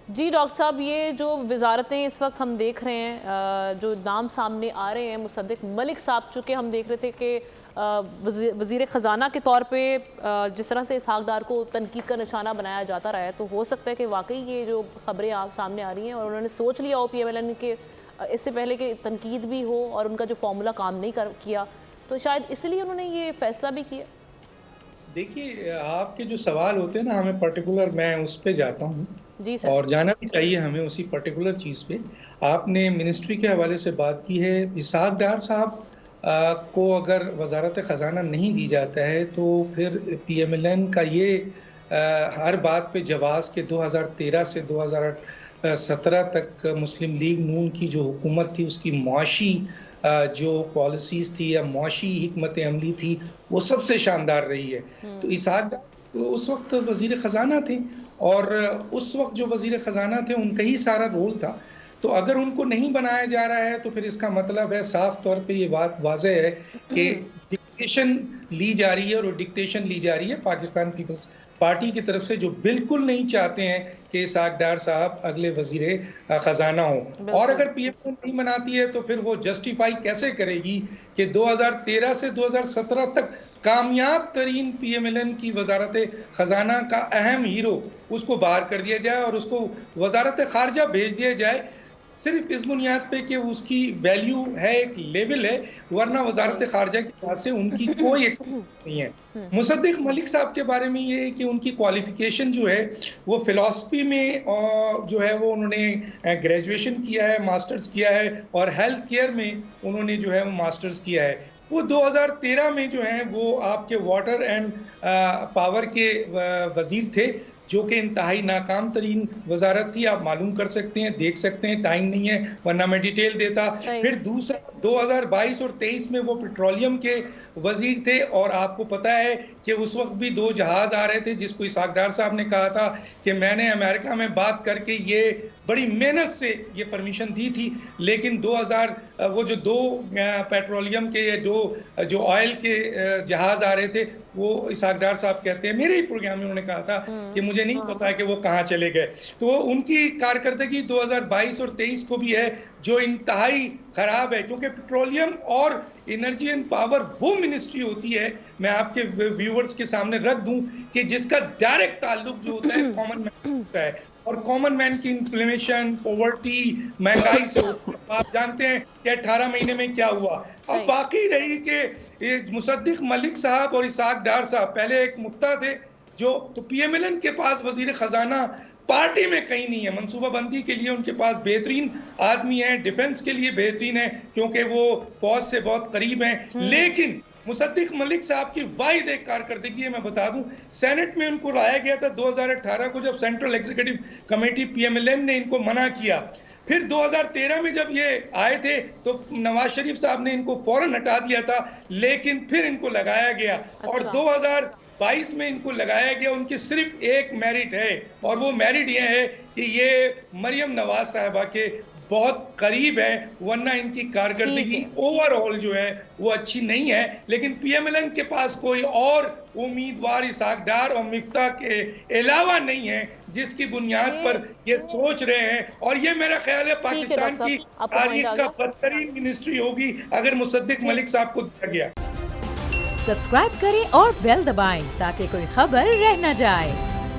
जी doctor साहब, ये जो वजारतें इस वक्त हम देख रहे हैं, जो नाम सामने आ रहे हैं, मुसद्दिक मलिक साहब, चूँकि हम देख रहे थे कि वज़ीर ख़जाना के तौर पे जिस तरह से इसहाक डार को तनकीद का निशाना बनाया जाता रहा है, तो हो सकता है कि वाकई ये जो खबरें आप सामने आ रही हैं और उन्होंने सोच लिया हो PMLN के इससे पहले कि तनकीद भी हो और उनका जो फार्मूला काम नहीं किया, तो शायद इसलिए उन्होंने ये फैसला भी किया। देखिए, आपके जो सवाल होते हैं ना, हमें पर्टिकुलर मैं उस पे जाता हूँ जी सर। और जाना भी चाहिए हमें उसी पर्टिकुलर चीज़ पे। आपने मिनिस्ट्री के हवाले से बात की है। इसहाक डार साहब को अगर वज़ारत ख़ज़ाना नहीं दी जाता है, तो फिर PMLN का ये हर बात पे जवाज़ के 2013 से 2017 तक मुस्लिम लीग नून की जो हुकूमत थी, उसकी मुआशी जो पॉलिसीज़ थी या मुआशी हिकमत अमली थी, वो सबसे शानदार रही है। तो इसहाक डार तो उस वक़्त वज़ीर ख़ज़ाना थे और उस वक़्त जो वज़ीर ख़ज़ाना थे, उनका ही सारा रोल था। तो अगर उनको नहीं बनाया जा रहा है, तो फिर इसका मतलब है, साफ़ तौर पे ये बात वाज़ेह है कि डिक्टेशन ली जा रही है और डिक्टेशन ली जा रही है पाकिस्तान पीपल्स पार्टी की तरफ से, जो बिल्कुल नहीं चाहते हैं कि इसहाक डार साहब अगले वज़ीर ख़ज़ाना हों। और अगर PMLN नहीं बनाती है, तो फिर वो जस्टिफ़ाई कैसे करेगी कि 2013 से 2017 तक कामयाब तरीन PMLN की वज़ारत ख़ज़ाना का अहम हीरो उसको बाहर कर दिया जाए और उसको वज़ारत ख़ारिजा भेज दिया जाए, सिर्फ़ इस बुनियाद पे कि उसकी वैल्यू है, एक लेवल है, वरना वज़ारत ख़ारिजा के पास से उनकी कोई नहीं है। मुसद्दिक मलिक साहब के बारे में ये है कि उनकी क्वालिफ़िकेशन जो है, वो फ़िलॉसफ़ी में जो है वो उन्होंने ग्रेजुएशन किया है, मास्टर्स किया है और हेल्थ केयर में उन्होंने जो है वो मास्टर्स किया है। वो 2013 में जो है वो आपके वाटर एंड पावर के वज़ीर थे, जो कि इंतहाई नाकाम तरीन वज़ारत थी। आप मालूम कर सकते हैं, देख सकते हैं, टाइम नहीं है वरना मैं डिटेल देता। फिर दूसरा 2022 और 23 में वो पेट्रोलियम के वज़ीर थे और आपको पता है कि उस वक़्त भी 2 जहाज़ आ रहे थे, जिसको इसहाक डार साहब ने कहा था कि मैंने अमेरिका में बात करके ये बड़ी मेहनत से ये परमिशन दी थी, लेकिन 2000 वो जो 2 पेट्रोलियम के 2 जो ऑयल के जहाज़ आ रहे थे, वो इसहाक डार साहब कहते हैं, मेरे ही प्रोग्राम में उन्होंने कहा था कि मुझे नहीं पता है कि वो कहाँ चले गए। तो उनकी कारकर्दगी 2022 और 23 को भी है, जो इंतहाई खराब है, क्योंकि पेट्रोलियम और एनर्जी एंड पावर वो मिनिस्ट्री होती है, मैं आपके व्यूअर्स के सामने रख दूं, कि जिसका डायरेक्ट ताल्लुक जो होता है कॉमन मैन होता है और कॉमन मैन की इन्फ्लेमेशन, पॉवर्टी, महंगाई से आप जानते हैं कि 18 महीने में क्या हुआ। अब बाकी रही कि ये मुसद्दिक मलिक साहब और इसहाक डार साहब पहले एक मुफ्ता थे, जो तो PMLN के पास वज़ीर ख़ज़ाना पार्टी में कहीं नहीं है। मनसूबाबंदी के लिए उनके पास बेहतरीन आदमी है, डिफेंस के लिए बेहतरीन है, क्योंकि वो फौज से बहुत करीब हैं। लेकिन मुसद्दिक मलिक साहब की वाहिद एक कारकर्दगी है, मैं बता दूं, सेनेट में उनको लाया गया था 2018 को, जब सेंट्रल एग्जीक्यूटिव कमेटी PMLN ने इनको मना किया। फिर 2013 में जब ये आए थे, तो नवाज शरीफ साहब ने इनको फौरन हटा दिया था, लेकिन फिर इनको लगाया गया और 2022 में इनको लगाया गया। उनकी सिर्फ एक मेरिट है और वो मेरिट ये है कि ये मरियम नवाज साहिबा के बहुत करीब है, वरना इनकी कारकर्दगी ओवरऑल जो है वो अच्छी नहीं है। लेकिन PMLN के पास कोई और उम्मीदवार इसहाक डार और मिफ्ता के अलावा नहीं है, जिसकी बुनियाद पर ये सोच रहे हैं। और ये मेरा ख्याल है पाकिस्तान की तारीख का बदतरीन मिनिस्ट्री होगी अगर मुसद्दिक मलिक साहब को दिया गया। सब्सक्राइब करें और बेल दबाएं ताकि कोई खबर रह न जाए।